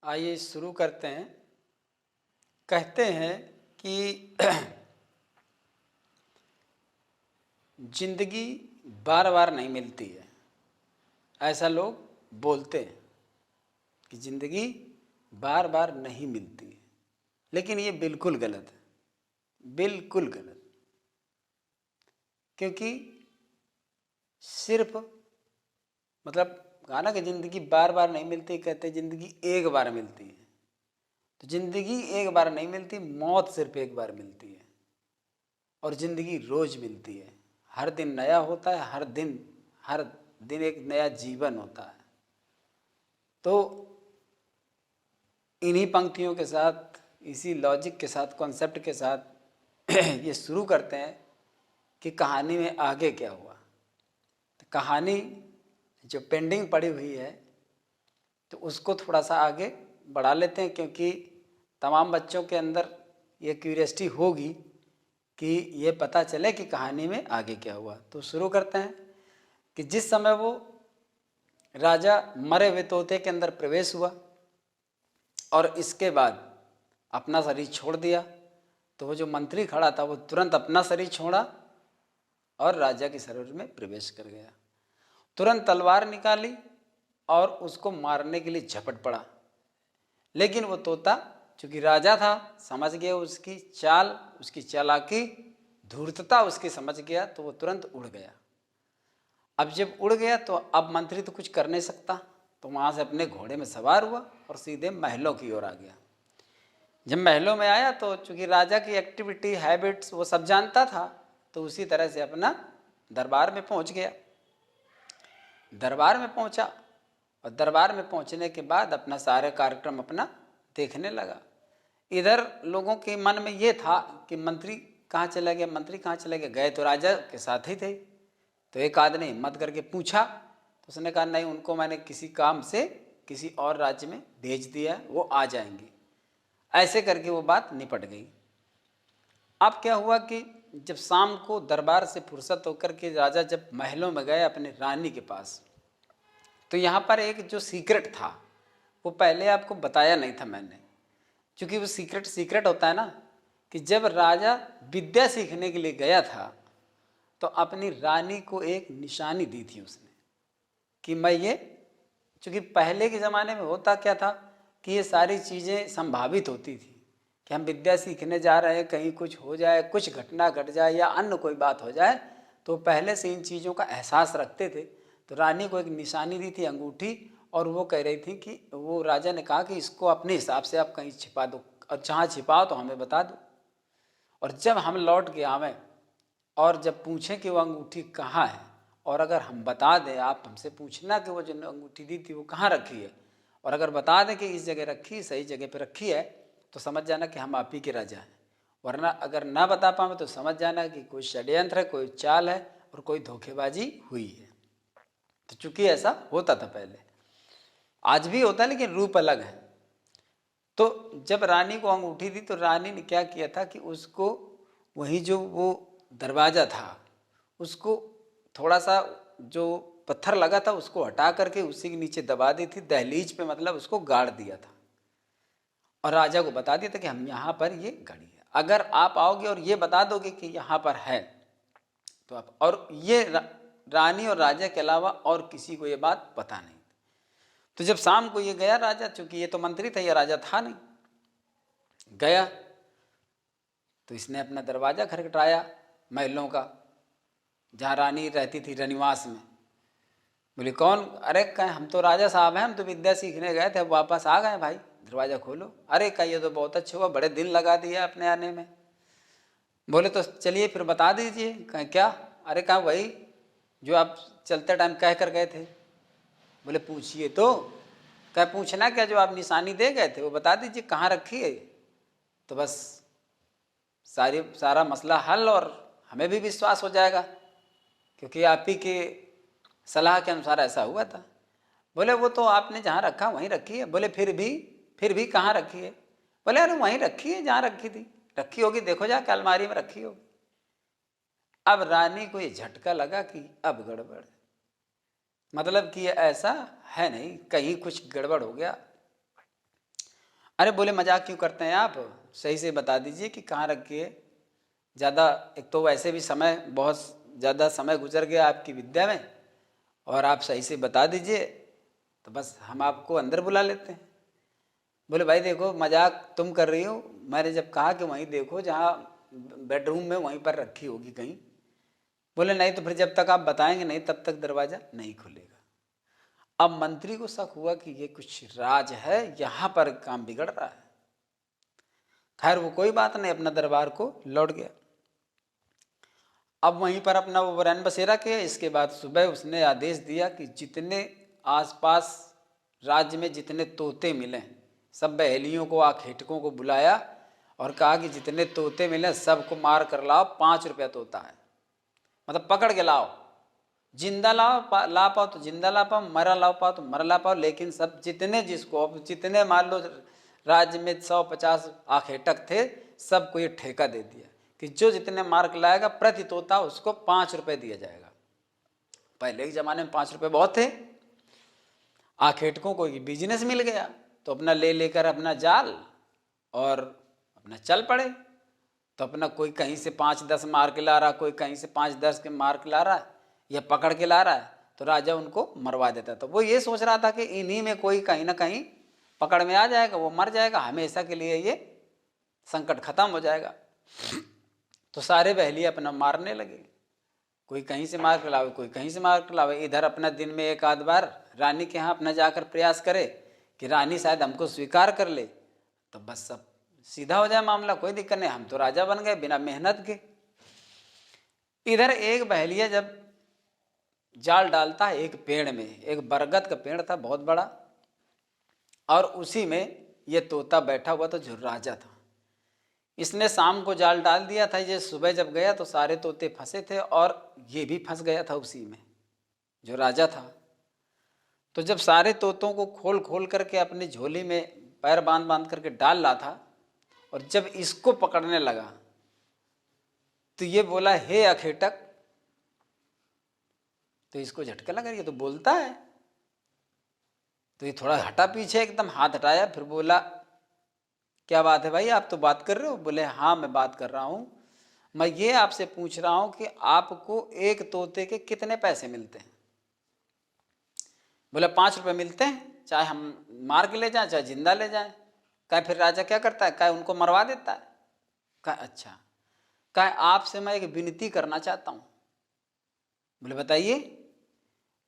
आइए शुरू करते हैं। कहते हैं कि जिंदगी बार बार नहीं मिलती है। ऐसा लोग बोलते हैं कि जिंदगी बार बार नहीं मिलती है, लेकिन ये बिल्कुल गलत है, बिल्कुल गलत। क्योंकि सिर्फ कहा ना कि जिंदगी बार बार नहीं मिलती, कहते जिंदगी एक बार मिलती है। तो जिंदगी एक बार नहीं मिलती, मौत सिर्फ एक बार मिलती है। और जिंदगी रोज मिलती है, हर दिन नया होता है, हर दिन एक नया जीवन होता है। तो इन्हीं पंक्तियों के साथ, इसी लॉजिक के साथ, कॉन्सेप्ट के साथ ये शुरू करते हैं कि कहानी में आगे क्या हुआ। तो कहानी जो पेंडिंग पड़ी हुई है तो उसको थोड़ा सा आगे बढ़ा लेते हैं, क्योंकि तमाम बच्चों के अंदर ये क्यूरियसिटी होगी कि ये पता चले कि कहानी में आगे क्या हुआ। तो शुरू करते हैं कि जिस समय वो राजा मरे हुए तोते के अंदर प्रवेश हुआ और इसके बाद अपना शरीर छोड़ दिया, तो वो जो मंत्री खड़ा था वो तुरंत अपना शरीर छोड़ा और राजा के शरीर में प्रवेश कर गया। तुरंत तलवार निकाली और उसको मारने के लिए झपट पड़ा, लेकिन वो तोता चूंकि राजा था, समझ गया उसकी चाल, उसकी चालाकी, धूर्तता उसकी समझ गया, तो वो तुरंत उड़ गया। अब जब उड़ गया तो अब मंत्री तो कुछ कर नहीं सकता, तो वहाँ से अपने घोड़े में सवार हुआ और सीधे महलों की ओर आ गया। जब महलों में आया तो चूंकि राजा की एक्टिविटी, हैबिट्स वो सब जानता था, तो उसी तरह से अपना दरबार में पहुँच गया। दरबार में पहुँचा और दरबार में पहुँचने के बाद अपना सारे कार्यक्रम अपना देखने लगा। इधर लोगों के मन में ये था कि मंत्री कहाँ चला गया, मंत्री कहाँ चला गया। गए तो राजा के साथ ही थे। तो एक आदमी हिम्मत करके पूछा, तो उसने कहा नहीं, उनको मैंने किसी काम से किसी और राज्य में भेज दिया है, वो आ जाएंगे। ऐसे करके वो बात निपट गई। अब क्या हुआ कि जब शाम को दरबार से फुर्सत होकर के राजा जब महलों में गए अपने रानी के पास, तो यहाँ पर एक जो सीक्रेट था वो पहले आपको बताया नहीं था मैंने। क्योंकि वो सीक्रेट होता है ना, कि जब राजा विद्या सीखने के लिए गया था तो अपनी रानी को एक निशानी दी थी उसने कि मैं ये, चूँकि पहले के ज़माने में होता क्या था कि ये सारी चीज़ें संभावित होती थी कि हम विद्या सीखने जा रहे हैं, कहीं कुछ हो जाए, कुछ घटना घट जाए या अन्य कोई बात हो जाए, तो पहले से इन चीज़ों का एहसास रखते थे। तो रानी को एक निशानी दी थी, अंगूठी, और वो कह रही थी कि वो राजा ने कहा कि इसको अपने हिसाब से आप कहीं छिपा दो, और जहाँ छिपाओ तो हमें बता दो। और जब हम लौट के आवें और जब पूछें कि वो अंगूठी कहाँ है, और अगर हम बता दें, आप हमसे पूछना कि वो जो अंगूठी दी थी वो कहाँ रखी है, और अगर बता दें कि इस जगह रखी, सही जगह पर रखी है, तो समझ जाना कि हम आप ही के राजा हैं। वरना अगर ना बता पाए तो समझ जाना कि कोई षड्यंत्र है, कोई चाल है और कोई धोखेबाजी हुई है। तो चूंकि ऐसा होता था पहले, आज भी होता है लेकिन रूप अलग है। तो जब रानी को अंगूठी दी तो रानी ने क्या किया था कि उसको वही जो वो दरवाज़ा था उसको थोड़ा सा जो पत्थर लगा था उसको हटा करके उसी के नीचे दबा दी थी, दहलीज पे मतलब उसको गाड़ दिया था। और राजा को बता दिया था कि हम यहाँ पर ये घड़ी है, अगर आप आओगे और ये बता दोगे कि यहाँ पर है तो आप, और ये रानी और राजा के अलावा और किसी को ये बात पता नहीं। तो जब शाम को ये गया राजा, चूंकि ये तो मंत्री था, ये राजा था नहीं, गया तो इसने अपना दरवाज़ा खटखटाया महलों का, जहाँ रानी रहती थी रनिवास में। बोले कौन? अरे कहें हम तो राजा साहब हैं, हम तो विद्या सीखने गए थे, अब वापस आ गए भाई, दरवाज़ा खोलो। अरे कहिए तो बहुत अच्छा हुआ, बड़े दिन लगा दिया अपने आने में। बोले तो चलिए फिर बता दीजिए। कहें क्या? अरे कहा वही जो आप चलते टाइम कह कर गए थे। बोले पूछिए तो। कह पूछना क्या, जो आप निशानी दे गए थे वो बता दीजिए कहाँ रखी है, तो बस सारा मसला हल, और हमें भी विश्वास हो जाएगा क्योंकि आप ही के सलाह के अनुसार ऐसा हुआ था। बोले वो तो आपने जहाँ रखा वहीं रखी है। बोले फिर भी कहाँ रखी है? बोले अरे वहीं रखी है जहाँ रखी थी, रखी होगी, देखो जाके अलमारी में रखी होगी। अब रानी को ये झटका लगा कि अब गड़बड़, मतलब कि ऐसा है नहीं, कहीं कुछ गड़बड़ हो गया। अरे बोले मजाक क्यों करते हैं आप, सही से बता दीजिए कि कहाँ रखी है। ज़्यादा, एक तो वैसे भी समय बहुत ज़्यादा समय गुजर गया आपकी विद्या में, और आप सही से बता दीजिए तो बस हम आपको अंदर बुला लेते हैं। बोले भाई देखो मजाक तुम कर रही हो, मैंने जब कहा कि वहीं देखो जहाँ बेडरूम में वहीं पर रखी होगी कहीं। बोले नहीं तो फिर जब तक आप बताएंगे नहीं तब तक दरवाज़ा नहीं खुलेगा। अब मंत्री को शक हुआ कि ये कुछ राज है, यहाँ पर काम बिगड़ रहा है। खैर वो कोई बात नहीं, अपना दरबार को लौट गया। अब वहीं पर अपना वो रैन बसेरा किया। इसके बाद सुबह उसने आदेश दिया कि जितने आसपास राज्य में जितने तोते मिले सब बहेलियों को, आखेटकों को बुलाया और कहा कि जितने तोते मिले सबको मार कर लाओ, 5 रुपया तोता है, मतलब पकड़ के लाओ, जिंदा लाओ ला पाओ तो जिंदा ला पाओ, मरा ला पाओ तो मरा ला पाओ, लेकिन सब जितने जिसको, अब जितने मान लो राज्य में 150 आखेटक थे, सबको ये ठेका दे दिया कि जो जितने मार्क लाएगा प्रति तोता उसको 5 रुपये दिया जाएगा। पहले के ज़माने में 5 रुपये बहुत थे। आखेटकों को ये बिजनेस मिल गया तो अपना ले लेकर अपना जाल और अपना चल पड़े। तो अपना कोई कहीं से 5-10 मार के ला रहा, कोई कहीं से 5-10 के मार के ला रहा है या पकड़ के ला रहा है, तो राजा उनको मरवा देता। तो वो ये सोच रहा था कि इन्हीं में कोई कहीं ना कहीं पकड़ में आ जाएगा, वो मर जाएगा, हमेशा के लिए ये संकट खत्म हो जाएगा। तो सारे बहेलिए अपना मारने लगे, कोई कहीं से मार कर लावे, कोई कहीं से मार कर लावे। इधर अपना दिन में एक आध बार रानी के यहाँ अपना जाकर प्रयास करे कि रानी शायद हमको स्वीकार कर ले, तो बस सब सीधा हो जाए मामला, कोई दिक्कत नहीं, हम तो राजा बन गए बिना मेहनत के। इधर एक बहेलिया जब जाल डालता है एक पेड़ में, एक बरगद का पेड़ था बहुत बड़ा, और उसी में ये तोता बैठा हुआ था जो राजा था। इसने शाम को जाल डाल दिया था, ये सुबह जब गया तो सारे तोते फंसे थे और ये भी फंस गया था उसी में जो राजा था। तो जब सारे तोतों को खोल खोल करके अपनी झोली में पैर बांध बांध करके डाल रहा था, और जब इसको पकड़ने लगा तो ये बोला हे अखेटक, तो इसको झटका लगा, ये तो बोलता है। तो ये थोड़ा हटा पीछे, एकदम हाथ हटाया, फिर बोला क्या बात है भाई, आप तो बात कर रहे हो? बोले हाँ मैं बात कर रहा हूँ, मैं ये आपसे पूछ रहा हूँ कि आपको एक तोते के कितने पैसे मिलते हैं? बोले 5 रुपये मिलते हैं, चाहे हम मार के ले जाएं चाहे जिंदा ले जाएं। कहे फिर राजा क्या करता है? कहे उनको मरवा देता है। कहा अच्छा। कहे आपसे मैं एक विनती करना चाहता हूँ। बोले बताइए।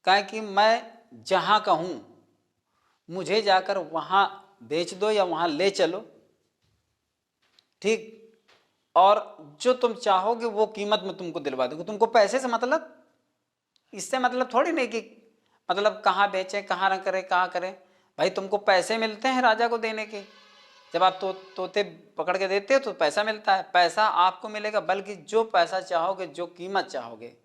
कहे कि मैं जहाँ कहूँ मुझे जाकर वहाँ बेच दो या वहाँ ले चलो, ठीक, और जो तुम चाहोगे वो कीमत में तुमको दिलवा दूंगा। तुमको पैसे से मतलब, इससे मतलब थोड़ी नहीं कि मतलब कहाँ बेचे कहाँ न करे कहाँ करे। भाई तुमको पैसे मिलते हैं राजा को देने के, जब आप तोते पकड़ के देते हो तो पैसा मिलता है, पैसा आपको मिलेगा, बल्कि जो पैसा चाहोगे, जो कीमत चाहोगे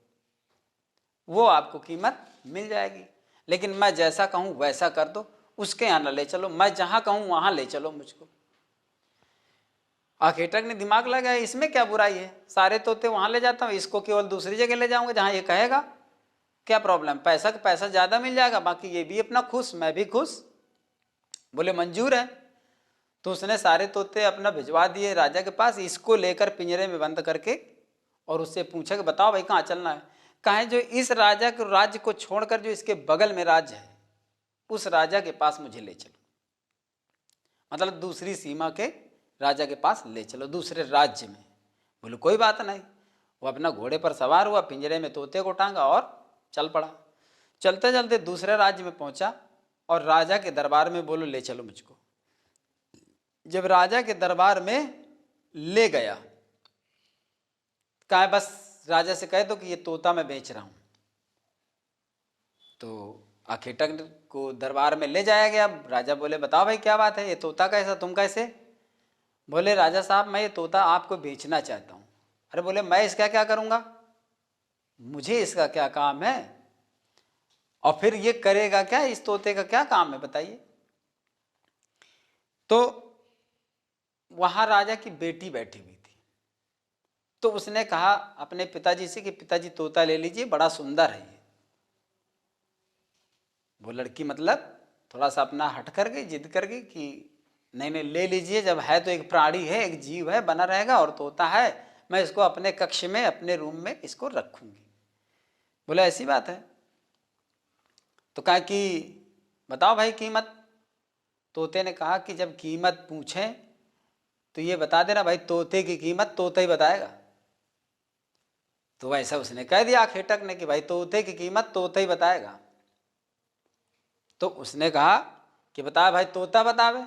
वो आपको कीमत मिल जाएगी। लेकिन मैं जैसा कहूँ वैसा कर दो, उसके यहाँ न ले चलो, मैं जहाँ कहूँ वहाँ ले चलो मुझको। आखेटक ने दिमाग लगाया, इसमें क्या बुराई है, सारे तोते वहाँ ले जाता हूँ, इसको केवल दूसरी जगह ले जाऊँगा जहाँ ये कहेगा, क्या प्रॉब्लम, पैसा का पैसा ज़्यादा मिल जाएगा, बाकी ये भी अपना खुश मैं भी खुश। बोले मंजूर है। तो उसने सारे तोते अपना भिजवा दिए राजा के पास, इसको लेकर पिंजरे में बंद करके, और उससे पूछा कि बताओ भाई कहाँ चलना है? कहे जो इस राजा के राज्य को छोड़कर जो इसके बगल में राज्य है उस राजा के पास मुझे ले चलो, मतलब दूसरी सीमा के राजा के पास ले चलो, दूसरे राज्य में। बोले कोई बात नहीं। वो अपना घोड़े पर सवार हुआ, पिंजरे में तोते को टांगा और चल पड़ा। चलते चलते दूसरे राज्य में पहुंचा और राजा के दरबार में बोलो ले चलो मुझको। जब राजा के दरबार में ले गया, कहा बस राजा से कह दो कि ये तोता मैं बेच रहा हूं। तो आखेटक को दरबार में ले जाया गया। राजा बोले बताओ भाई क्या बात है, ये तोता कैसा, तुम कैसे? बोले राजा साहब मैं ये तोता आपको बेचना चाहता हूँ। अरे बोले मैं इसका क्या करूँगा, मुझे इसका क्या काम है, और फिर ये करेगा क्या, इस तोते का क्या काम है बताइए। तो वहाँ राजा की बेटी बैठी हुई थी, तो उसने कहा अपने पिताजी से कि पिताजी तोता ले लीजिए, बड़ा सुंदर है ये। वो लड़की मतलब थोड़ा सा अपना हट कर गई, जिद कर गई कि नहीं नहीं ले लीजिए, जब है तो एक प्राणी है, एक जीव है, बना रहेगा, और तोता है, मैं इसको अपने कक्ष में, अपने रूम में इसको रखूंगी। बोला ऐसी बात है। तो कहा कि बताओ भाई कीमत। तोते ने कहा कि जब कीमत पूछें तो ये बता देना भाई, तोते की कीमत तोता ही बताएगा। तो वैसा उसने कह दिया आखेटक ने कि भाई तोते की कीमत तोता ही बताएगा। तो उसने कहा कि बता भाई, तोता बतावे।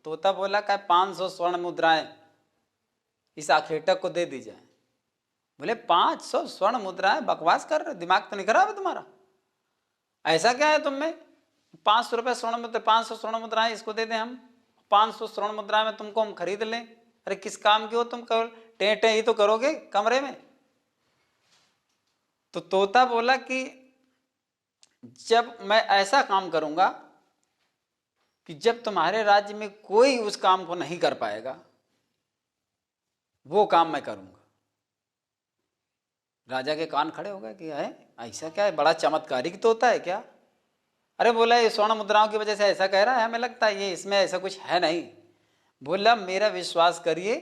तोता बोला कि 500 स्वर्ण मुद्राएं इस आखेटक को दे दी जाए। बोले 500 स्वर्ण मुद्राएं? बकवास कर रहे, दिमाग तो नहीं खराब है तुम्हारा? ऐसा क्या है तुम में? 500 रुपये स्वर्ण मुद्रा, 500 स्वर्ण मुद्राएं इसको दे दें हम, 500 स्वर्ण मुद्राएं में तुमको हम खरीद लें। अरे किस काम की हो तुम? केवल टेंटे ही तो करोगे कमरे में। तो तोता बोला कि जब मैं ऐसा काम करूंगा कि जब तुम्हारे राज्य में कोई उस काम को नहीं कर पाएगा, वो काम मैं करूंगा। राजा के कान खड़े हो गए कि है ऐसा क्या है, बड़ा चमत्कारिक तोता है क्या? अरे बोला ये स्वर्ण मुद्राओं की वजह से ऐसा कह रहा है, हमें लगता है ये इसमें ऐसा कुछ है नहीं। बोला मेरा विश्वास करिए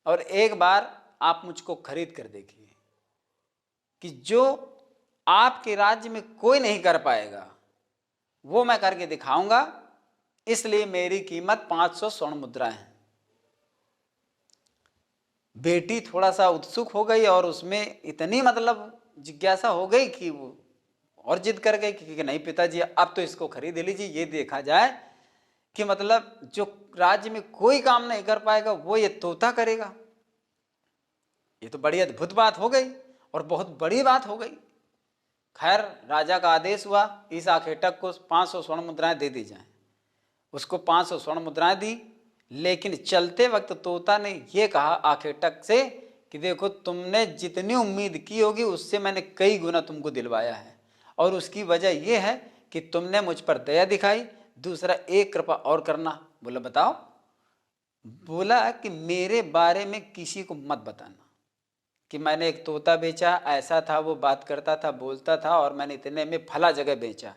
और एक बार आप मुझको खरीद कर देखिए कि जो आपके राज्य में कोई नहीं कर पाएगा वो मैं करके दिखाऊंगा, इसलिए मेरी कीमत 500 स्वर्ण मुद्रा है। बेटी थोड़ा सा उत्सुक हो गई और उसमें इतनी मतलब जिज्ञासा हो गई कि वो और जिद कर गई कि नहीं पिताजी अब तो इसको खरीद लीजिए, ये देखा जाए कि मतलब जो राज्य में कोई काम नहीं कर पाएगा वो ये तोता करेगा। ये तो बड़ी अद्भुत बात हो गई और बहुत बड़ी बात हो गई। खैर राजा का आदेश हुआ, इस आखेटक को 500 स्वर्ण मुद्राएं दे दी जाएं। उसको 500 स्वर्ण मुद्राएं दी, लेकिन चलते वक्त तोता ने ये कहा आखेटक से कि देखो तुमने जितनी उम्मीद की होगी उससे मैंने कई गुना तुमको दिलवाया है, और उसकी वजह यह है कि तुमने मुझ पर दया दिखाई। दूसरा एक कृपा और करना। बोला बताओ। बोला कि मेरे बारे में किसी को मत बताना कि मैंने एक तोता बेचा, ऐसा था, वो बात करता था, बोलता था, और मैंने इतने में फला जगह बेचा।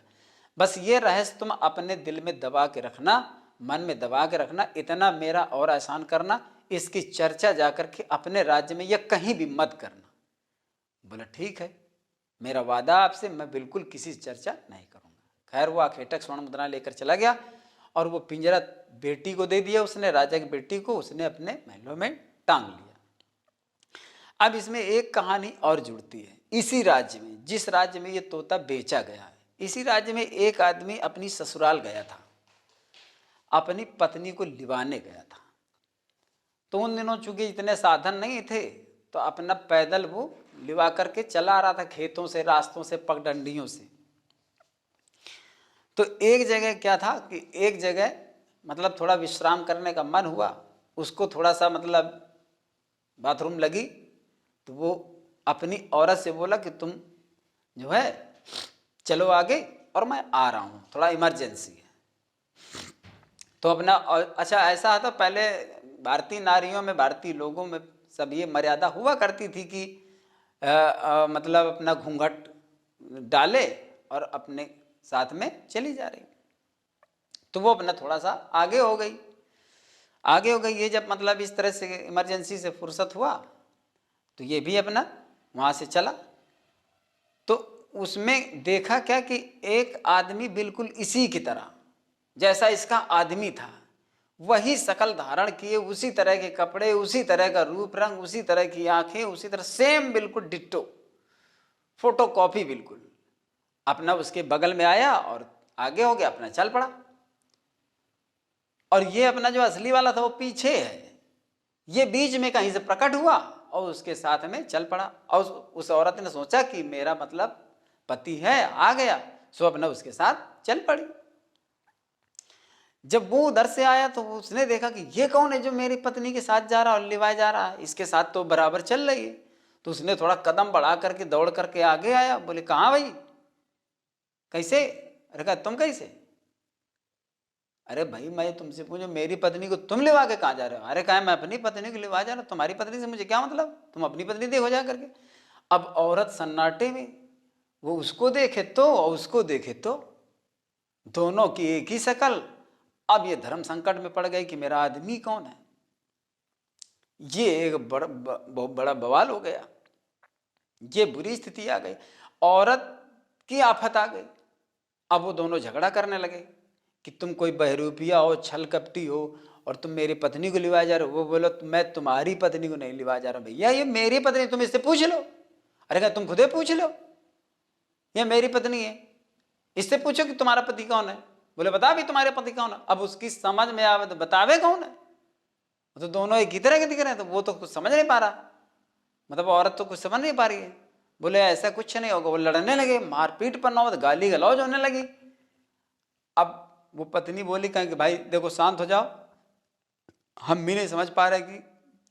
बस ये रहस्य तुम अपने दिल में दबा के रखना, मन में दबा के रखना, इतना मेरा और आसान करना, इसकी चर्चा जाकर के अपने राज्य में या कहीं भी मत करना। बोला ठीक है, मेरा वादा आपसे, मैं बिल्कुल किसी से चर्चा नहीं करूंगा। खैर वो आखेटक स्वर्ण मुद्रा लेकर चला गया और वो पिंजरा बेटी को दे दिया उसने, राजा की बेटी को उसने अपने महलों में टांग लिया। अब इसमें एक कहानी और जुड़ती है। इसी राज्य में, जिस राज्य में ये तोता बेचा गया है, इसी राज्य में एक आदमी अपनी ससुराल गया था, अपनी पत्नी को लिवाने गया था। तो उन दिनों चूंकि इतने साधन नहीं थे तो अपना पैदल वो लिवा करके चला आ रहा था, खेतों से, रास्तों से, पगडंडियों से। तो एक जगह क्या था कि एक जगह मतलब थोड़ा विश्राम करने का मन हुआ उसको, थोड़ा सा मतलब बाथरूम लगी, तो वो अपनी औरत से बोला कि तुम जो है चलो आगे और मैं आ रहा हूँ, थोड़ा इमरजेंसी है। तो अपना, अच्छा ऐसा था पहले भारतीय नारियों में, भारतीय लोगों में सब ये मर्यादा हुआ करती थी कि मतलब अपना घूंघट डाले और अपने साथ में चली जा रही। तो वो अपना थोड़ा सा आगे हो गई, आगे हो गई। ये जब मतलब इस तरह से इमरजेंसी से फुर्सत हुआ तो ये भी अपना वहाँ से चला। तो उसमें देखा क्या कि एक आदमी बिल्कुल इसी की तरह, जैसा इसका आदमी था, वही शकल धारण किए, उसी तरह के कपड़े, उसी तरह का रूप रंग, उसी तरह की आंखें, उसी तरह सेम बिल्कुल डिट्टो, फोटो कॉपी बिल्कुल, अपना उसके बगल में आया और आगे हो गया, अपना चल पड़ा। और ये अपना जो असली वाला था वो पीछे है, ये बीच में कहीं से प्रकट हुआ और उसके साथ में चल पड़ा। और उस औरत ने सोचा कि मेरा मतलब पति है, आ गया, सो अपना उसके साथ चल पड़ी। जब वो उधर से आया तो उसने देखा कि ये कौन है जो मेरी पत्नी के साथ जा रहा और लिवाए जा रहा है, इसके साथ तो बराबर चल रही है। तो उसने थोड़ा कदम बढ़ा करके दौड़ करके आगे आया। बोले कहाँ भाई, कैसे? अरे कहा तुम कैसे? अरे भाई मैं तुमसे पूछूं, मेरी पत्नी को तुम लिवा के कहाँ जा रहे हो? अरे कहा मैं अपनी पत्नी को लिवा जा रहा हूं, तुम्हारी पत्नी से मुझे क्या मतलब, तुम अपनी पत्नी देखो जा करके। अब औरत सन्नाटे में, वो उसको देखे तो और उसको देखे तो, दोनों की एक ही शक्ल, अब ये धर्म संकट में पड़ गए कि मेरा आदमी कौन है। ये एक बहुत बड़ा बवाल हो गया, ये बुरी स्थिति आ गई, औरत की आफत आ गई। अब वो दोनों झगड़ा करने लगे कि तुम कोई बहरूपिया हो, छल कपटी हो और तुम मेरी पत्नी को लिवा जा रहे हो। वो बोलो मैं तुम्हारी पत्नी को नहीं लिवा जा रहा भैया, ये मेरी पत्नी, तुम इससे पूछ लो। अरे क्या तुम खुदे पूछ लो, ये मेरी पत्नी है, इससे पूछो कि तुम्हारा पति कौन है। बोले बता भी तुम्हारे पति कौन है। अब उसकी समझ में आवे तो बतावे कौन है। तो दोनों एक ही तरह के दिख रहे हैं, तो वो तो कुछ समझ नहीं पा रहा, मतलब औरत तो कुछ समझ नहीं पा रही है। बोले ऐसा कुछ नहीं होगा। वो लड़ने लगे, मारपीट पर नौबत, गाली गलौज होने लगी। अब वो पत्नी बोली कहें कि भाई देखो शांत हो जाओ, हम भी नहीं समझ पा रहे कि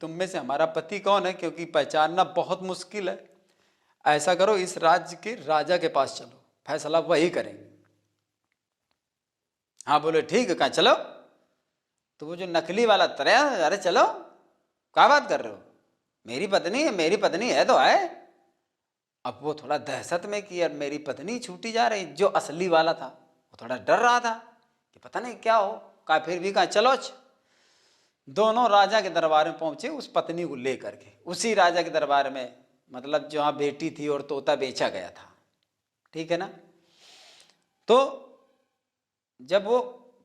तुम में से हमारा पति कौन है, क्योंकि पहचानना बहुत मुश्किल है। ऐसा करो इस राज्य के राजा के पास चलो, फैसला वही करेंगे। हाँ बोले ठीक है, कहाँ चलो। तो वो जो नकली वाला तरह, अरे चलो क्या बात कर रहे हो, मेरी पत्नी है, मेरी पत्नी है तो है। अब वो थोड़ा दहशत में कि यार मेरी पत्नी छूटी जा रही। जो असली वाला था वो थोड़ा डर रहा था कि पता नहीं क्या हो। कहा फिर भी कहा चलो। दोनों राजा के दरबार में पहुंचे उस पत्नी को लेकर के। उसी राजा के दरबार में, मतलब जहाँ बेटी थी और तोता बेचा गया था, ठीक है ना। तो जब वो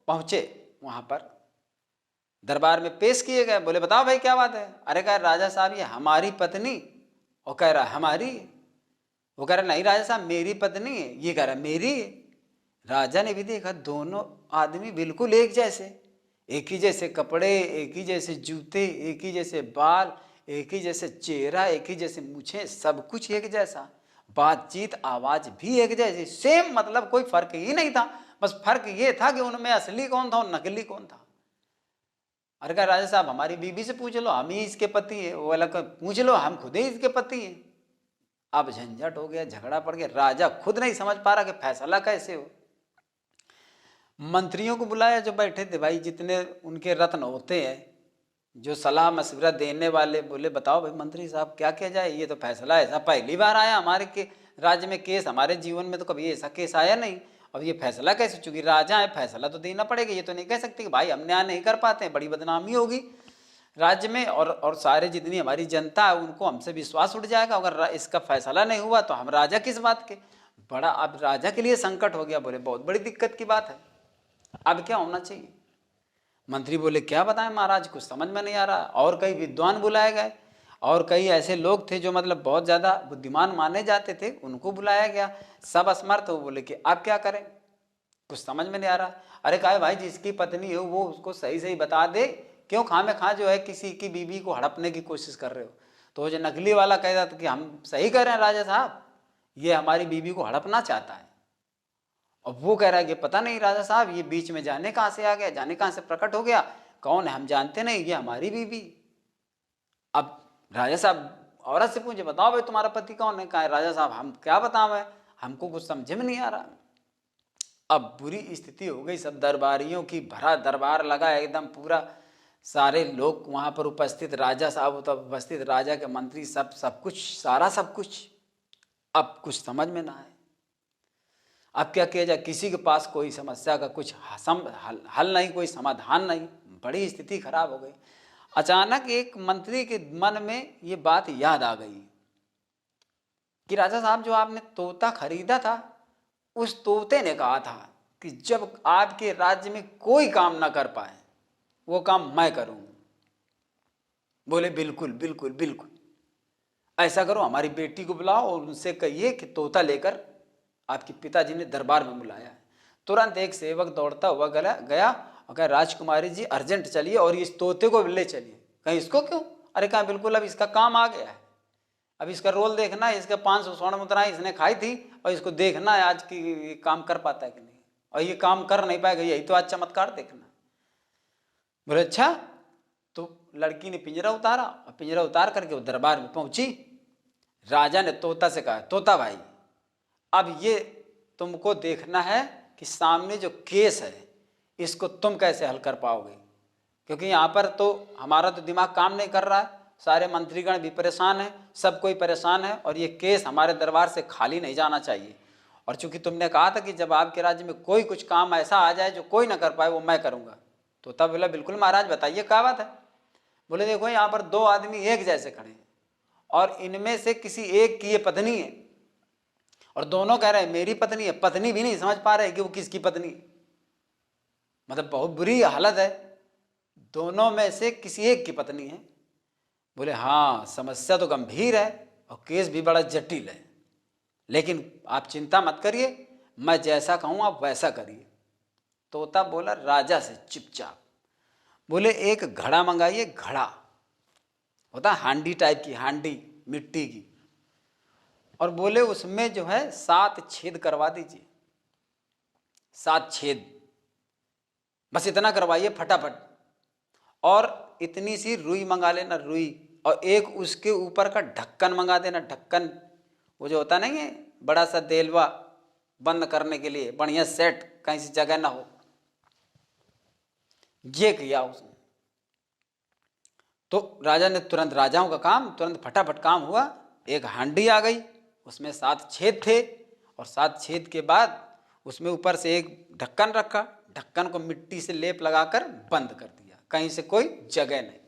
पहुंचे वहां पर दरबार में पेश किए गए, बोले बताओ भाई क्या बात है। अरे कह राजा साहब ये हमारी पत्नी, और कह रहा हमारी, वो कह रहा नहीं राजा साहब मेरी पत्नी है, ये कह रहा मेरी है। राजा ने भी देखा दोनों आदमी बिल्कुल एक जैसे, एक ही जैसे कपड़े, एक ही जैसे जूते, एक ही जैसे बाल, एक ही जैसे चेहरा, एक ही जैसे मूछें, सब कुछ एक जैसा, बातचीत आवाज भी एक जैसी, सेम, मतलब कोई फर्क ही नहीं था। बस फर्क ये था कि उनमें असली कौन था और नकली कौन था। अरे कहा राजा साहब हमारी बीबी से पूछ लो, हम ही इसके पति है। वो अलग पूछ लो, हम खुद ही इसके पति हैं। अब झंझट हो गया, झगड़ा पड़ गया। राजा खुद नहीं समझ पा रहा कि फैसला कैसे हो। मंत्रियों को बुलाया जो बैठे थे, भाई जितने उनके रत्न होते हैं, जो सलाह मशवरा देने वाले। बोले बताओ भाई मंत्री साहब क्या किया जाए, ये तो फैसला ऐसा पहली बार आया हमारे के राज्य में केस, हमारे जीवन में तो कभी ऐसा केस आया नहीं। अब ये फैसला कैसे, चूंकि राजा है फैसला तो देना पड़ेगा। ये तो नहीं कह सकते कि भाई हम न्याय नहीं कर पाते हैं, बड़ी बदनामी होगी राज्य में, और सारे जितनी हमारी जनता है उनको हमसे विश्वास उठ जाएगा। अगर इसका फैसला नहीं हुआ तो हम राजा किस बात के। बड़ा अब राजा के लिए संकट हो गया। बोले बहुत बड़ी दिक्कत की बात है, अब क्या होना चाहिए। मंत्री बोले क्या बताएं महाराज, कुछ समझ में नहीं आ रहा। और कई विद्वान बुलाए गए, और कई ऐसे लोग थे जो मतलब बहुत ज़्यादा बुद्धिमान माने जाते थे, उनको बुलाया गया। सब असमर्थ हो। बोले कि आप क्या करें, कुछ समझ में नहीं आ रहा। अरे कहा भाई जिसकी पत्नी हो वो उसको सही सही बता दे, क्यों खामे खा जो है किसी की बीवी को हड़पने की कोशिश कर रहे हो। तो जो नकली वाला कहता था कि हम सही कह रहे हैं राजा साहब, ये हमारी बीवी को हड़पना चाहता है। अब वो कह रहा है कि पता नहीं राजा साहब ये बीच में जाने कहाँ से आ गया, जाने कहाँ से प्रकट हो गया, कौन है हम जानते नहीं, ये हमारी बीवी। अब राजा साहब औरत से पूछे बताओ भाई तुम्हारा पति कौन है। कहा राजा साहब हम क्या बताएं, हमको कुछ समझ में नहीं आ रहा। अब बुरी स्थिति हो गई, सब दरबारियों की भरा दरबार लगा एकदम पूरा, सारे लोग वहां पर उपस्थित, राजा साहब उपस्थित, राजा के मंत्री, सब कुछ, सारा सब कुछ। अब कुछ समझ में ना आए, अब क्या किया जाए। किसी के पास कोई समस्या का कुछ हल नहीं, कोई समाधान नहीं, बड़ी स्थिति खराब हो गई। अचानक एक मंत्री के मन में ये बात याद आ गई कि राजा साहब जो आपने तोता खरीदा था, उस तोते ने कहा था कि जब आपके राज्य में कोई काम ना कर पाए वो काम मैं करूं। बोले बिल्कुल बिल्कुल बिल्कुल, ऐसा करो हमारी बेटी को बुलाओ और उनसे कहिए कि तोता लेकर आपके पिताजी ने दरबार में बुलाया है। तुरंत एक सेवक दौड़ता हुआ गया और कहा राजकुमारी जी अर्जेंट चलिए और इस तोते को ले चलिए। कहीं इसको क्यों, अरे कहा बिल्कुल अब इसका काम आ गया है, अब इसका रोल देखना है, इसका 500 स्वर्ण मुद्राएं इसने खाई थी और इसको देखना है आज की काम कर पाता है कि नहीं, और ये काम कर नहीं पाएगा, यही तो आज चमत्कार देखना। बोले अच्छा। तो लड़की ने पिंजरा उतारा और पिंजरा उतार करके वो दरबार में पहुंची। राजा ने तोता से कहा तोता भाई अब ये तुमको देखना है कि सामने जो केस है इसको तुम कैसे हल कर पाओगे, क्योंकि यहाँ पर तो हमारा तो दिमाग काम नहीं कर रहा है, सारे मंत्रीगण भी परेशान हैं, सब कोई परेशान है, और ये केस हमारे दरबार से खाली नहीं जाना चाहिए। और चूंकि तुमने कहा था कि जब आपके राज्य में कोई कुछ काम ऐसा आ जाए जो कोई ना कर पाए वो मैं करूँगा। तो तब बोला बिल्कुल महाराज, बताइए क्या बात है। बोले देखो यहाँ पर दो आदमी एक जैसे खड़े हैं और इनमें से किसी एक की ये पत्नी है और दोनों कह रहे हैं मेरी पत्नी है, पत्नी भी नहीं समझ पा रहे कि वो किसकी पत्नी है। मतलब बहुत बुरी हालत है, दोनों में से किसी एक की पत्नी है। बोले हाँ, समस्या तो गंभीर है और केस भी बड़ा जटिल है, लेकिन आप चिंता मत करिए, मैं जैसा कहूँ आप वैसा करिए। तोता बोला राजा से चुपचाप, बोले एक घड़ा मंगाइए, घड़ा होता हांडी टाइप की, हांडी मिट्टी की, और बोले उसमें जो है 7 छेद करवा दीजिए, 7 छेद, बस इतना करवाइए फटाफट। और इतनी सी रुई मंगा लेना, रुई, और एक उसके ऊपर का ढक्कन मंगा देना, ढक्कन वो जो होता नहीं है बड़ा सा देलवा बंद करने के लिए, बढ़िया सेट, कहीं से जगह ना हो। ये किया उसने तो राजा ने तुरंत, राजाओं का काम तुरंत फटाफट काम हुआ। एक हांडी आ गई, उसमें 7 छेद थे और 7 छेद के बाद उसमें ऊपर से एक ढक्कन रखा, ढक्कन को मिट्टी से लेप लगाकर बंद कर दिया, कहीं से कोई जगह नहीं,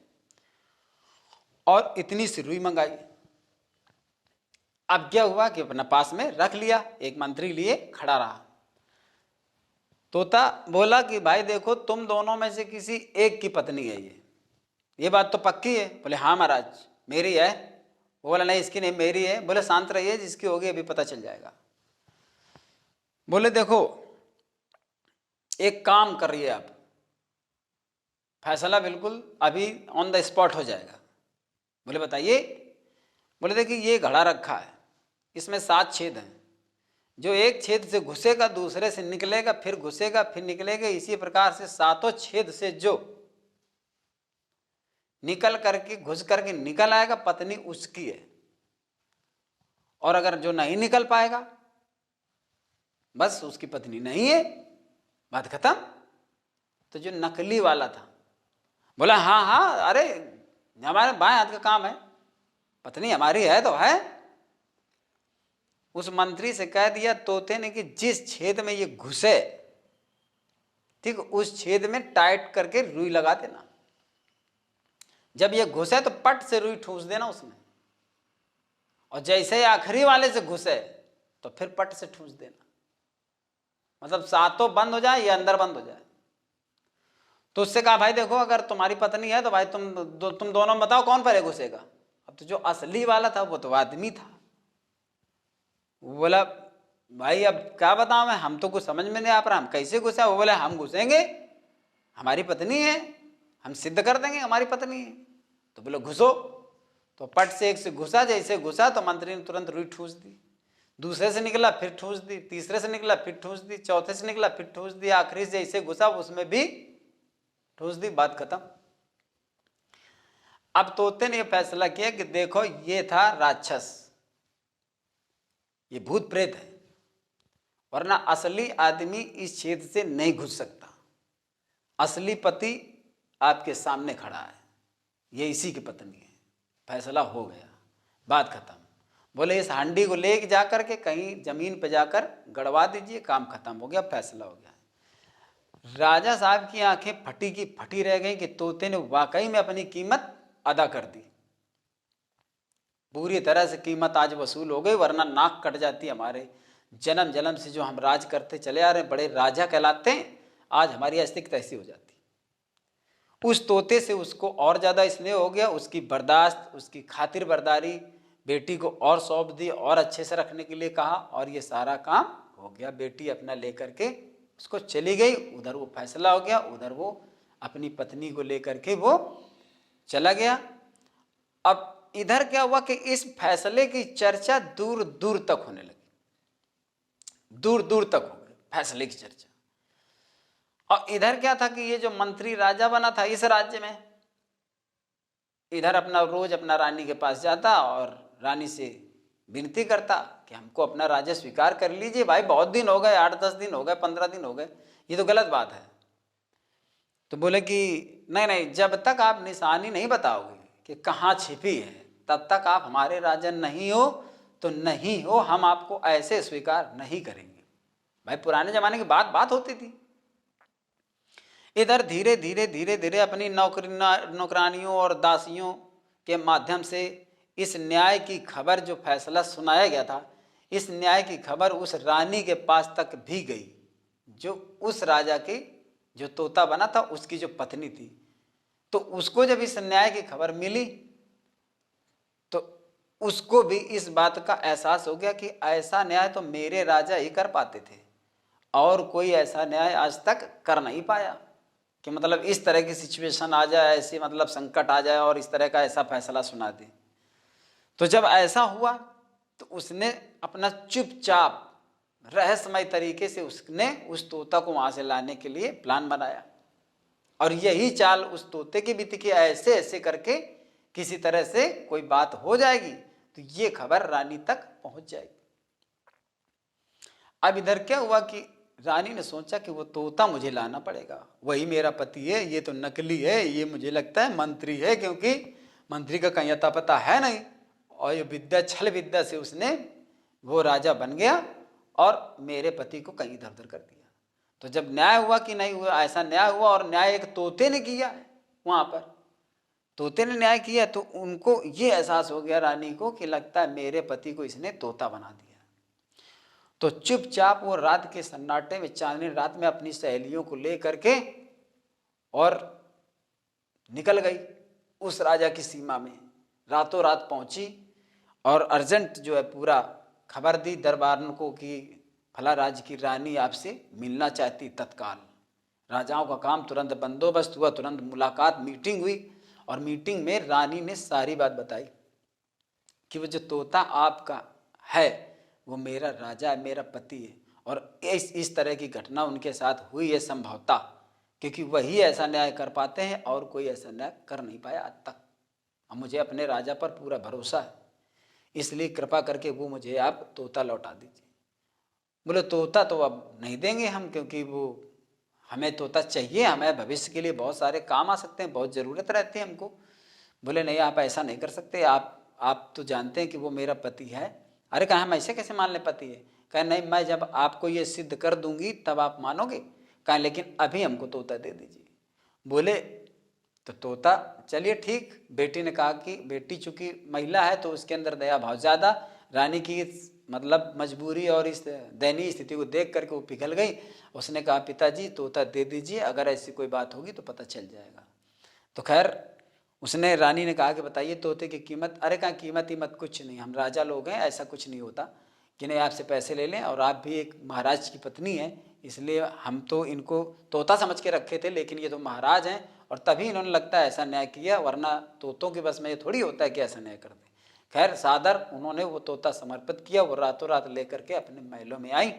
और इतनी सी रुई मंगाई। अब क्या हुआ कि अपना पास में रख लिया, एक मंत्री लिए खड़ा रहा। तोता बोला कि भाई देखो तुम दोनों में से किसी एक की पत्नी है ये बात तो पक्की है। बोले हाँ महाराज मेरी है। वो बोला नहीं इसकी नहीं, मेरी है। बोले शांत रहिए, जिसकी होगी अभी पता चल जाएगा। बोले देखो एक काम करिए आप, फैसला बिल्कुल अभी ऑन द स्पॉट हो जाएगा। बोले बताइए। बोले देखिए ये घड़ा रखा है, इसमें 7 छेद हैं, जो एक छेद से घुसेगा दूसरे से निकलेगा, फिर घुसेगा फिर निकलेगा, इसी प्रकार से 7 छेद से जो निकल करके घुस करके निकल आएगा पत्नी उसकी है, और अगर जो नहीं निकल पाएगा बस उसकी पत्नी नहीं है, बात खत्म। तो जो नकली वाला था बोला हाँ हाँ अरे हमारे बाएं हाथ का काम है, पत्नी हमारी है तो है। उस मंत्री से कह दिया तोते ने कि जिस छेद में ये घुसे, ठीक, उस छेद में टाइट करके रुई लगा देना, जब ये घुसे तो पट से रुई ठूस देना उसमें, और जैसे ही आखिरी वाले से घुसे तो फिर पट से ठूस देना, मतलब 7 बंद हो जाए या अंदर बंद हो जाए। तो उससे कहा भाई देखो अगर तुम्हारी पत्नी है तो भाई तुम दोनों में बताओ कौन पहले घुसेगा। अब तो जो असली वाला था वो तो आदमी था, वो बोला भाई अब क्या बताऊं मैं, हम तो कुछ समझ में नहीं आ रहा, हम कैसे घुसा। वो बोले हम घुसेंगे, हमारी पत्नी है, हम सिद्ध कर देंगे हमारी पत्नी है। तो बोले घुसो। तो पट से एक से घुसा, जैसे घुसा तो मंत्री ने तुरंत रुई ठूस दी, दूसरे से निकला फिर ठूस दी, तीसरे से निकला फिर ठूस दी, चौथे से निकला फिर ठूस दी, आखिरी से जैसे घुसा उसमें भी ठूस दी, बात खत्म। अब तोते ने यह फैसला किया कि देखो ये था राक्षस, ये भूत प्रेत है, वरना असली आदमी इस छेद से नहीं घुस सकता। असली पति आपके सामने खड़ा है, ये इसी की पत्नी है। फैसला हो गया, बात खत्म। बोले इस हांडी को ले जाकर के कहीं जमीन पे जाकर गड़वा दीजिए, काम खत्म हो गया, फैसला हो गया। राजा साहब की आंखें फटी की फटी रह गई कि तोते ने वाकई में अपनी कीमत अदा कर दी, पूरी तरह से कीमत आज वसूल हो गई, वरना नाक कट जाती हमारे। जन्म जन्म से जो हम राज करते चले आ रहे हैं, बड़े राजा कहलाते हैं, आज हमारी अस्तित्व ऐसी हो जाती। उस तोते से उसको और ज़्यादा स्नेह हो गया, उसकी बर्दाश्त, उसकी खातिर बर्दारी, बेटी को और सौंप दी और अच्छे से रखने के लिए कहा, और ये सारा काम हो गया। बेटी अपना लेकर के उसको चली गई, उधर वो फैसला हो गया, उधर वो अपनी पत्नी को लेकर के वो चला गया। अब इधर क्या हुआ कि इस फैसले की चर्चा दूर दूर तक होने लगी, दूर दूर तक हो गई फैसले की चर्चा। और इधर क्या था कि ये जो मंत्री राजा बना था इस राज्य में, इधर अपना रोज अपना रानी के पास जाता और रानी से विनती करता कि हमको अपना राज्य स्वीकार कर लीजिए, भाई बहुत दिन हो गए, 8-10 दिन हो गए, 15 दिन हो गए, ये तो गलत बात है। तो बोले कि नहीं नहीं, जब तक आप निशानी नहीं बताओगे कि कहाँ छिपी है, तब तक आप हमारे राजा नहीं हो, तो नहीं हो, हम आपको ऐसे स्वीकार नहीं करेंगे। भाई पुराने जमाने की बात होती थी। इधर धीरे धीरे अपनी नौकरानियों और दासियों के माध्यम से इस न्याय की खबर, जो फैसला सुनाया गया था, इस न्याय की खबर उस रानी के पास तक भी गई, जो उस राजा के जो तोता बना था उसकी जो पत्नी थी। तो उसको जब इस न्याय की खबर मिली तो उसको भी इस बात का एहसास हो गया कि ऐसा न्याय तो मेरे राजा ही कर पाते थे और कोई ऐसा न्याय आज तक कर नहीं पाया, कि मतलब इस तरह की सिचुएशन आ जाए, ऐसी मतलब संकट आ जाए और इस तरह का ऐसा फैसला सुना दे। तो जब ऐसा हुआ तो उसने अपना चुपचाप रहस्यमय तरीके से उसने उस तोता को वहां से लाने के लिए प्लान बनाया, और यही चाल उस तोते की भी थी कि ऐसे ऐसे करके किसी तरह से कोई बात हो जाएगी तो ये खबर रानी तक पहुंच जाएगी। अब इधर क्या हुआ कि रानी ने सोचा कि वो तोता मुझे लाना पड़ेगा, वही मेरा पति है, ये तो नकली है, ये मुझे लगता है मंत्री है, क्योंकि मंत्री का कहीं अता पता है नहीं। और ये विद्या, छल विद्या से उसने वो राजा बन गया और मेरे पति को कहीं इधर उधर कर दिया। तो जब न्याय हुआ कि नहीं हुआ, ऐसा न्याय हुआ और न्याय एक तोते ने किया है, वहां पर तोते ने न्याय किया, तो उनको ये एहसास हो गया रानी को कि लगता है मेरे पति को इसने तोता बना दिया। तो चुपचाप वो रात के सन्नाटे में, चांदनी रात में, अपनी सहेलियों को ले करके और निकल गई उस राजा की सीमा में, रातों रात पहुंची और अर्जेंट जो है पूरा खबर दी दरबारन को कि फला राज्य की रानी आपसे मिलना चाहती तत्काल। राजाओं का काम, तुरंत बंदोबस्त हुआ, तुरंत मुलाकात, मीटिंग हुई, और मीटिंग में रानी ने सारी बात बताई कि वो जो तोता आपका है वो मेरा राजा है, मेरा पति है, और इस तरह की घटना उनके साथ हुई है संभवतः, क्योंकि वही ऐसा न्याय कर पाते हैं और कोई ऐसा न्याय कर नहीं पाया आज तक। अब मुझे अपने राजा पर पूरा भरोसा है, इसलिए कृपा करके वो मुझे आप तोता लौटा दीजिए। बोले तोता तो अब नहीं देंगे हम, क्योंकि वो हमें तोता चाहिए, हमें भविष्य के लिए बहुत सारे काम आ सकते हैं, बहुत ज़रूरत रहती है हमको। बोले नहीं, आप ऐसा नहीं कर सकते, आप तो जानते हैं कि वो मेरा पति है। अरे कहा हम ऐसे कैसे मान ले पति है? कहा नहीं, मैं जब आपको ये सिद्ध कर दूंगी तब आप मानोगे। कहा लेकिन अभी हमको तोता दे दीजिए। बोले तो तोता, चलिए ठीक। बेटी ने कहा कि बेटी चूंकि महिला है तो उसके अंदर दया भाव ज़्यादा, रानी की मतलब मजबूरी और इस दयनीय स्थिति को देख करके वो पिघल गई। उसने कहा पिताजी तोता दे दीजिए, अगर ऐसी कोई बात होगी तो पता चल जाएगा। तो खैर उसने, रानी ने कहा कि बताइए तोते की कीमत। अरे कहा कीमत हीमत कुछ नहीं, हम राजा लोग हैं, ऐसा कुछ नहीं होता कि नहीं आपसे पैसे ले लें, और आप भी एक महाराज की पत्नी हैं, इसलिए हम तो इनको तोता समझ के रखे थे, लेकिन ये तो महाराज हैं और तभी इन्होंने लगता है ऐसा न्याय किया, वरना तोतों के बस में ये थोड़ी होता है कि ऐसा न्याय कर दें। खैर सादर उन्होंने वो तोता समर्पित किया, वो रातों रात लेकर के अपने महलों में आई।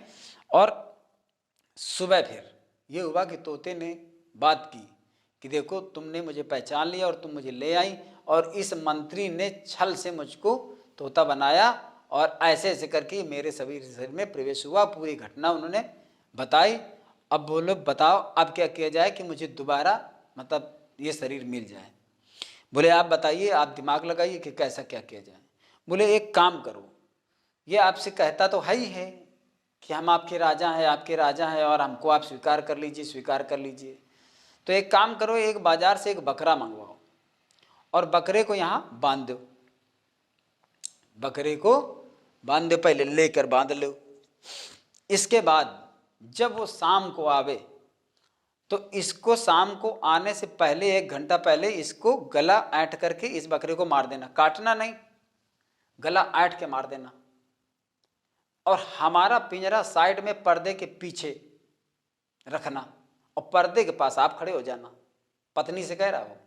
और सुबह फिर ये हुआ कि तोते ने बात की कि देखो तुमने मुझे पहचान लिया और तुम मुझे ले आई, और इस मंत्री ने छल से मुझको तोता बनाया और ऐसे ऐसे करके मेरे शरीर में प्रवेश हुआ। पूरी घटना उन्होंने बताई। अब बोलो बताओ अब क्या किया जाए कि मुझे दोबारा मतलब ये शरीर मिल जाए। बोले आप बताइए, आप दिमाग लगाइए कि कैसा क्या किया जाए। बोले एक काम करो, ये आपसे कहता तो है ही है कि हम आपके राजा हैं, आपके राजा हैं, और हमको आप स्वीकार कर लीजिए, स्वीकार कर लीजिए। तो एक काम करो, एक बाजार से एक बकरा मंगवाओ और बकरे को यहाँ बांध दो, बकरे को बांध दो, पहले लेकर बांध लो। इसके बाद जब वो शाम को आवे तो इसको शाम को आने से पहले 1 घंटा पहले इसको गला ऐंठ करके इस बकरे को मार देना, काटना नहीं, गला ऐंठ के मार देना। और हमारा पिंजरा साइड में पर्दे के पीछे रखना और पर्दे के पास आप खड़े हो जाना, पत्नी से कह रहा हो।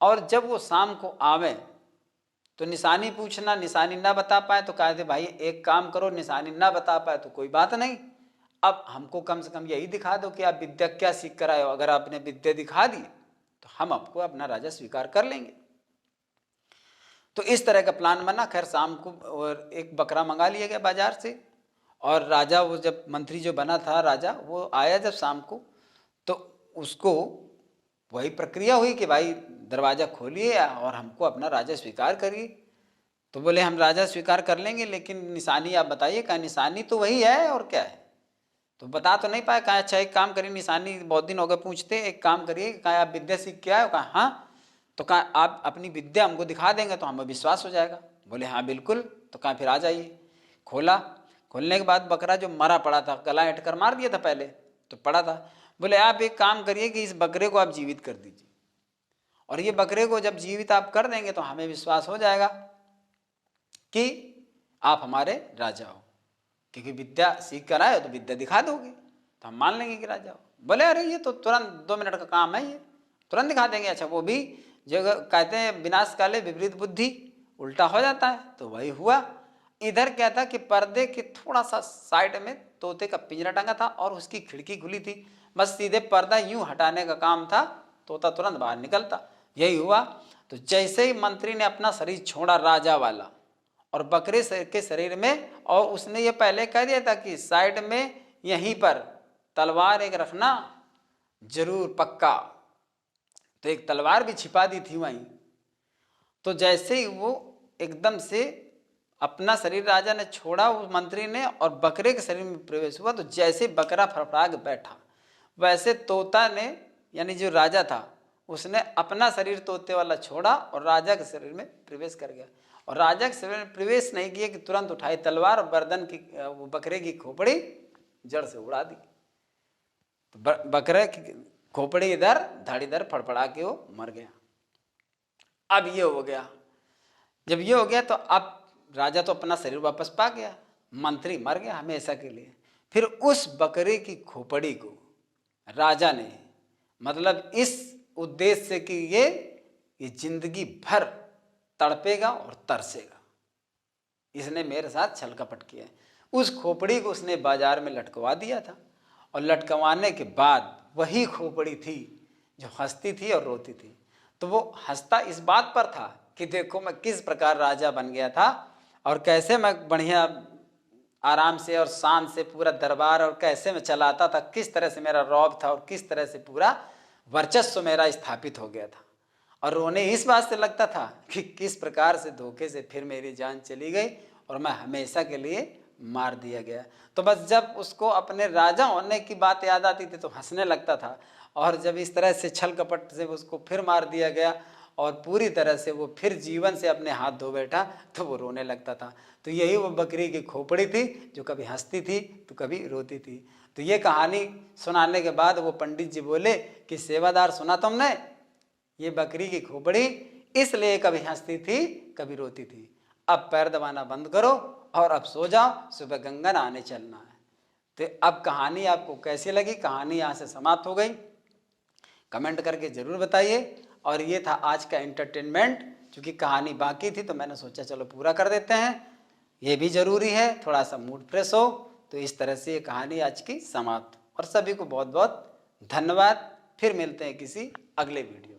और जब वो शाम को आवे तो निशानी पूछना, निशानी ना बता पाए तो कह दे भाई एक काम करो, निशानी ना बता पाए तो कोई बात नहीं, अब हमको कम से कम यही दिखा दो कि आप विद्या क्या सीख कर आए हो। अगर आपने विद्या दिखा दी तो हम आपको अपना राजा स्वीकार कर लेंगे। तो इस तरह का प्लान बना। खैर शाम को और एक बकरा मंगा लिया गया बाजार से, और राजा वो जब मंत्री जो बना था राजा वो आया जब शाम को, तो उसको वही प्रक्रिया हुई कि भाई दरवाज़ा खोलिए और हमको अपना राजा स्वीकार करिए। तो बोले हम राजा स्वीकार कर लेंगे, लेकिन निशानी आप बताइए। कहा निशानी तो वही है और क्या है। तो बता तो नहीं पाए। कहा अच्छा एक काम करिए, निशानी बहुत दिन हो गए पूछते, एक काम करिए। कहा आप विद्या सीख के आए? कहा हाँ। तो कहा आप अपनी विद्या हमको दिखा देंगे तो हमें विश्वास हो जाएगा। बोले हाँ बिल्कुल। तो कहा फिर आ जाइए। खोला, खोलने के बाद बकरा जो मरा पड़ा था, गला ऐंठ कर मार दिया था पहले तो पड़ा था। बोले आप एक काम करिए कि इस बकरे को आप जीवित कर दीजिए, और ये बकरे को जब जीवित आप कर देंगे तो हमें विश्वास हो जाएगा कि आप हमारे राजा हो, क्योंकि विद्या सीख कर आए हो तो विद्या दिखा दोगे तो हम मान लेंगे कि राजा हो। बोले अरे ये तो तुरंत 2 मिनट का काम है, ये तुरंत दिखा देंगे। अच्छा वो भी जो कहते हैं विनाश काले विपरीत बुद्धि, उल्टा हो जाता है। तो वही हुआ। इधर क्या था कि पर्दे के थोड़ा सा साइड में तोते का पिंजरा टंगा था और उसकी खिड़की खुली थी। बस सीधे पर्दा यूं हटाने का काम था, तोता तुरंत बाहर निकलता। यही हुआ। तो जैसे ही मंत्री ने अपना शरीर छोड़ा राजा वाला और बकरे के शरीर में, और उसने ये पहले कह दिया था कि साइड में यहीं पर तलवार एक रखना जरूर पक्का, तो एक तलवार भी छिपा दी थी वहीं। तो जैसे ही वो एकदम से अपना शरीर राजा ने छोड़ा उस मंत्री ने और बकरे के शरीर में प्रवेश हुआ, तो जैसे बकरा फड़फड़ा के बैठा, वैसे तोता ने यानी जो राजा था उसने अपना शरीर तोते वाला छोड़ा और राजा के शरीर में प्रवेश कर गया। और राजा के शरीर में प्रवेश नहीं किए कि तुरंत उठाई तलवार और गर्दन की वो बकरे की खोपड़ी जड़ से उड़ा दी। तो बकरे की खोपड़ी इधर धड़ इधर फड़फड़ा के वो मर गया। अब ये हो गया। जब ये हो गया तो अब राजा तो अपना शरीर वापस पा गया, मंत्री मर गया हमेशा के लिए। फिर उस बकरे की खोपड़ी को राजा ने, मतलब इस उद्देश्य से कि ये जिंदगी भर तड़पेगा और तरसेगा, इसने मेरे साथ छल कपट किया है। उस खोपड़ी को उसने बाजार में लटकवा दिया था, और लटकवाने के बाद वही खोपड़ी थी जो हंसती थी और रोती थी। तो वो हंसता इस बात पर था कि देखो मैं किस प्रकार राजा बन गया था और कैसे मैं बढ़िया आराम से और शान से पूरा दरबार और कैसे मैं चलाता था, किस तरह से मेरा रौब था और किस तरह से पूरा वर्चस्व मेरा स्थापित हो गया था। और रोने इस बात से लगता था कि किस प्रकार से धोखे से फिर मेरी जान चली गई और मैं हमेशा के लिए मार दिया गया। तो बस जब उसको अपने राजा होने की बात याद आती थी तो हंसने लगता था, और जब इस तरह से छल कपट से उसको फिर मार दिया गया और पूरी तरह से वो फिर जीवन से अपने हाथ धो बैठा तो वो रोने लगता था। तो यही वो बकरी की खोपड़ी थी जो कभी हंसती थी तो कभी रोती थी। तो ये कहानी सुनाने के बाद वो पंडित जी बोले कि सेवादार सुना तुमने, ये बकरी की खोपड़ी इसलिए कभी हंसती थी कभी रोती थी। अब पैर दबाना बंद करो और अब सो जाओ, सुबह गंगा नहाने चलना है। तो अब कहानी आपको कैसी लगी? कहानी यहाँ से समाप्त हो गई। कमेंट करके ज़रूर बताइए। और ये था आज का एंटरटेनमेंट। चूँकि कहानी बाकी थी तो मैंने सोचा चलो पूरा कर देते हैं, ये भी ज़रूरी है, थोड़ा सा मूड फ्रेश हो। तो इस तरह से ये कहानी आज की समाप्त। और सभी को बहुत बहुत धन्यवाद। फिर मिलते हैं किसी अगले वीडियो।